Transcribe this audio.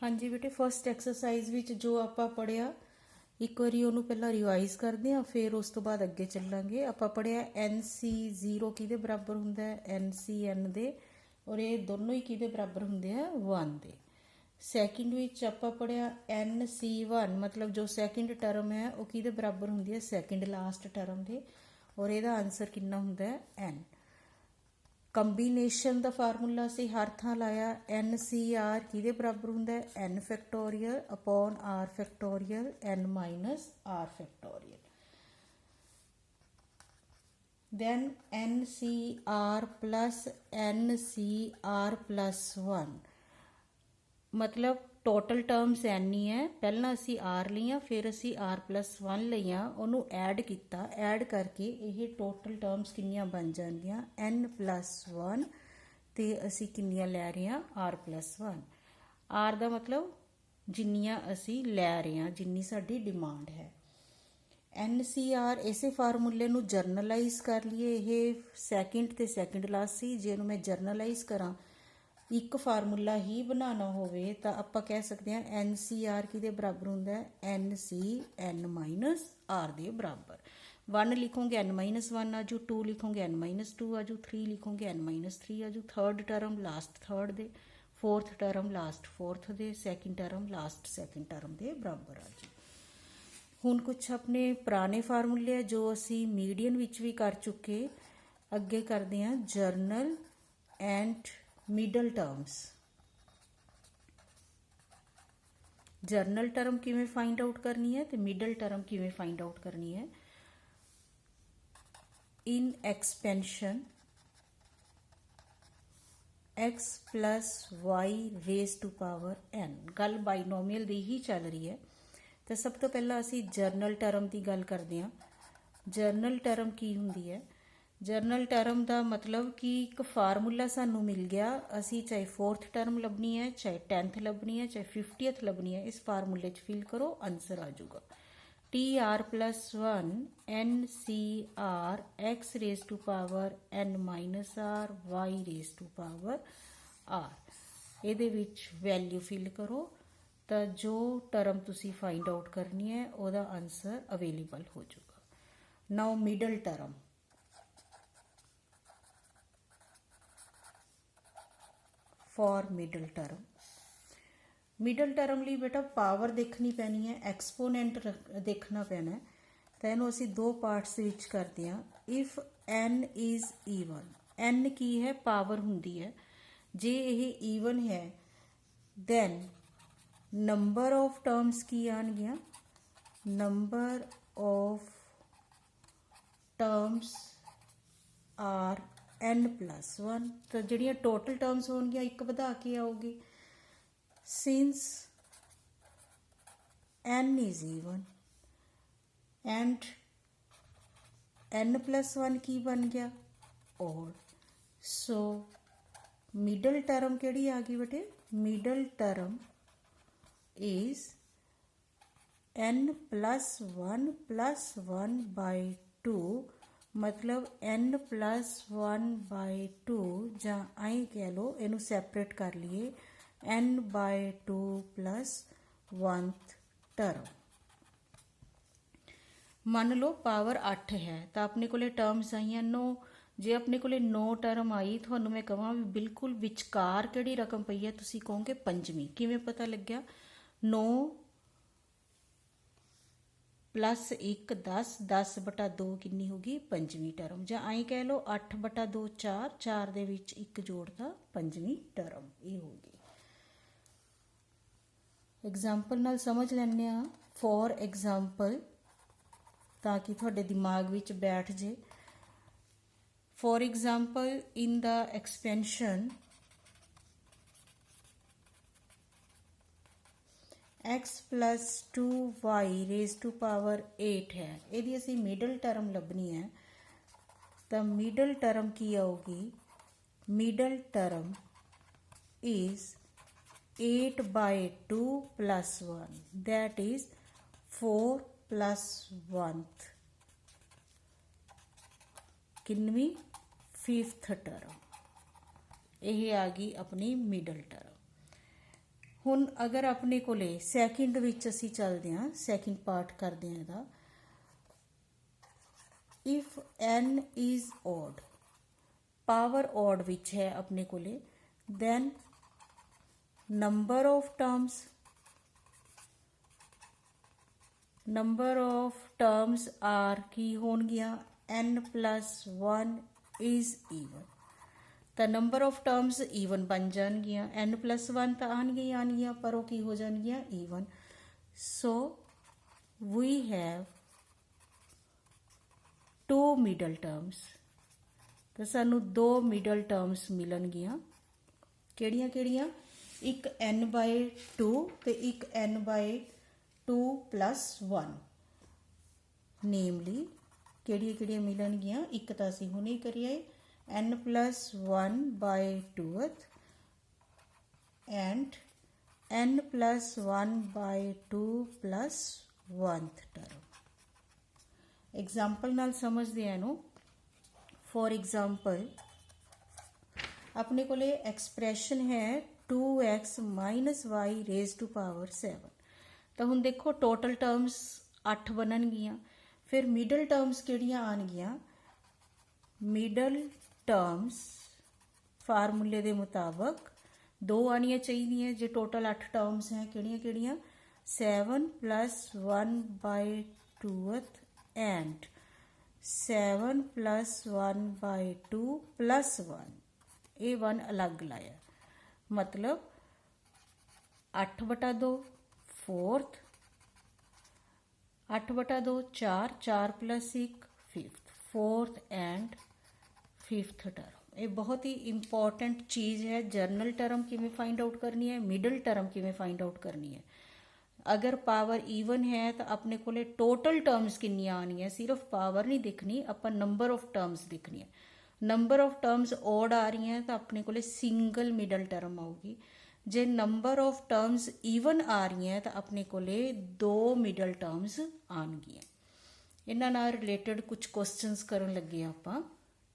हाँ जी बेटे, first exercise विच जो आपां पढ़िया एक बारी ਉਹਨੂੰ ਪਹਿਲਾਂ ਰਿਵਾਈਜ਼ ਕਰਦੇ ਆ, ਫਿਰ ਉਸ ਤੋਂ ਬਾਅਦ ਅੱਗੇ ਚੱਲਾਂਗੇ। ਆਪਾਂ ਪੜਿਆ NC0 ਕਿਹਦੇ ਬਰਾਬਰ ਹੁੰਦਾ ਹੈ, NCN ਦੇ, ਔਰ ਇਹ ਦੋਨੋਂ ਹੀ ਕਿਹਦੇ ਬਰਾਬਰ ਹੁੰਦੇ ਆ, 1 ਦੇ। ਸੈਕਿੰਡ ਵਿੱਚ ਆਪਾਂ ਪੜਿਆ NC1 ਮਤਲਬ ਜੋ ਸੈਕਿੰਡ ਟਰਮ ਹੈ ਉਹ ਕਿਹਦੇ ਬਰਾਬਰ ਹੁੰਦੀ ਹੈ, ਸੈਕਿੰਡ ਲਾਸਟ ਟਰਮ ਦੇ, ਔਰ ਇਹਦਾ ਆਨਸਰ ਕਿੰਨਾ ਹੁੰਦਾ ਹੈ, N। ਕੰਬੀਨੇਸ਼ਨ ਦਾ ਫਾਰਮੂਲਾ ਅਸੀਂ ਹਰ ਥਾਂ ਲਾਇਆ, NCR ਕਿਹਦੇ ਬਰਾਬਰ ਹੁੰਦਾ ਹੈ, N factorial upon R factorial N minus R factorial. then NCR plus NCR plus 1 मतलब टोटल टर्म्स एन ही है। पहला असी आर लिया, फिर असी आर प्लस 1 लिया, उन्होंने ऐड किया, ऐड करके ये टोटल टर्म्स किनिया बन जाएंगियां N प्लस 1 तो असी किनिया लै रहे हैं आर प्लस 1। आर का मतलब जिन्नियां असी लै रहे हैं, जिन्नी साडी डिमांड है। NCR इसे फार्मूले नू जर्नलाइज कर लिए, ये सैकेंड ते सैकेंड लास्ट सी, जे मैं जर्नलाइज करा एक फार्मूला ही बनाना होवे तो आप कह सकते हैं NCR किहदे बराबर हुंदा है, NCN माइनस R दे बराबर। 1 लिखोगे N माइनस 1 आजू, 2 लिखोगे N माइनस 2 आजू, 3 लिखोगे N माइनस 3 आजू, थर्ड टर्म लास्ट थर्ड दे, फोर्थ टर्म लास्ट फोर्थ दे, second term last second term दे बराबर आजू। हुण कुछ अपने पुराने फार्मूले है जो असी मीडियन विच भी कर चुके, अगे करते हैं general and middle terms. General term किवें फाइंड आउट करनी है तो मिडल टर्म किवें फाइंड आउट करनी है। In expansion x plus y raise to power n, गल बाइनोमियल दी ही चल रही है। तो सब तो पहला असी जर्नल टर्म की गल करते हैं। जर्नल टर्म की हुंदी है, जर्नल टर्म का मतलब कि एक फार्मूला सानू मिल गया, असी चाहे फोर्थ टर्म लभनी है, चाहे 10th लभनी है, चाहे 50th लभनी है, इस फार्मूले फिल करो, आंसर आ जाऊगा। TR plus 1 NCR x raise to power N minus R y raise to power R, ये वैल्यू फिल करो तो जो टर्म तुसी फाइंड आउट करनी है वह आंसर अवेलेबल हो जाएगा। Now middle term, for middle term, middle term लिए बेटा पावर देखनी पैनी है, एक्सपोनेंट देखना पैना है। तो इन्हों असी दो पार्ट्स विच करते हैं। If n is even, n की है पावर हुंदी है, जे यह ईवन है दैन नंबर ऑफ टर्म्स की आनगियां, number of terms are N plus 1। तो जिहड़ियां टोटल टर्म्स होणगियां एक वधा के आऊगी। Since N is even and N plus 1 की बन गया और सो मिडल टर्म केड़ी आ गई बेटे, middle term is N plus 1 by 2, मतलब n प्लस 1 बाय 2, ਜਾਂ आई कह लो इनू सैपरेट कर लिए n bye 2 plus 1th term. मान लो पावर 8 है तो अपने को टर्म्स आई 9, जे अपने को 9 टर्म आई, थानू मैं कहां भी बिल्कुल विचकार किहड़ी रकम पई है, तुसीं कहोगे पंजवीं। किवें पता लग्या, 9 प्लस 1 10, 10 बटा 2 कितनी होगी, पंजवीं टर्म। ਜਾਂ आई कह लो 8 बटा 2 4, 4 दे विच 1 जोड़ता पंजवीं टर्म ये होगी। एग्जाम्पल नाल समझ लैंदे आ, फॉर एग्जाम्पल, ताकि तुहाडे दिमाग विच बैठ जे। For example in the expansion x plus 2y raise to power 8 है, यदि असी मिडल टर्म लभनी है तो मिडल टर्म की आऊगी, middle term is 8 by 2 plus 1, that is 4 plus 1th, कितनी 5th टर्म, यह आ गई अपनी मिडल टर्म। ਹੁਣ ਅਗਰ ਆਪਣੇ ਕੋਲੇ ਸੈਕਿੰਡ ਵਿੱਚ ਅਸੀਂ ਚੱਲਦੇ ਹਾਂ, ਸੈਕਿੰਡ ਪਾਰਟ ਕਰਦੇ ਹਾਂ ਇਹਦਾ। If n is odd, power odd ਵਿੱਚ ਹੈ ਆਪਣੇ ਕੋਲੇ, then number of terms are ਕੀ ਹੋਣਗੀਆਂ, n plus 1 is even। ਤਾਂ ਨੰਬਰ ਆਫ ਟਰਮਸ ਈਵਨ ਬਣ ਜਾਣਗੀਆਂ, n plus 1 ਤਾਂ ਆਉਣਗੀਆਂ ਪਰ ਉਹ ਕੀ ਹੋ ਜਾਣਗੀਆਂ, even. So we have 2 middle terms. ਤਾਂ ਸਾਨੂੰ 2 ਮਿਡਲ ਟਰਮਸ ਮਿਲਣਗੀਆਂ, ਕਿਹੜੀਆਂ? ਇੱਕ n/2 ਤੇ ਇੱਕ n/2 plus 1। ਨੇਮਲੀ ਕਿਹੜੀਆਂ ਮਿਲਣਗੀਆਂ? ਇੱਕ ਤਾਂ ਅਸੀਂ ਹੁਣੇ ਕਰੀਏ, n plus 1/2th and n plus 1/2 plus 1th term। Example नाल समझते हैं ਇਹਨੂੰ। फॉर एग्जाम्पल अपने को एक्सप्रैशन है 2x minus y raise to power 7। तो हुण देखो टोटल टर्म्स 8 बननगियां, फिर मिडल टर्म्स किहड़ियां आउणगियां? मिडल टर्म्स फार्मूले के मुताबिक 2 आनियां चाहिए। जे टोटल 8 टर्म्स हैं, किहड़ियां? 7 plus 1/2th and 7 plus 1/2 plus 1। ये 1 अलग लाया, मतलब 8/2 4th, 8/2 4, 4 plus 1 5th, 4th and 5th term. ये बहुत ही इंपॉर्टेंट चीज़ है। जर्नल टर्म किमें फाइंड आउट करनी है, मिडल टर्म किमें फाइंड आउट करनी है। अगर पावर ईवन है तो अपने को टोटल टर्म्स किन्नियां आनियां, सिर्फ पावर नहीं दिखनी, अपन नंबर ऑफ टर्म्स दिखनी है। नंबर ऑफ टर्म्स ओड आ रही हैं तो अपने को सिंगल मिडल टर्म आऊगी। जे नंबर ऑफ टर्म्स ईवन आ रही हैं तो अपने को 2 मिडल टर्म्स आनगियां। इन्हां नाल रिलेटेड कुछ क्वेश्चनस करन लगे आपां।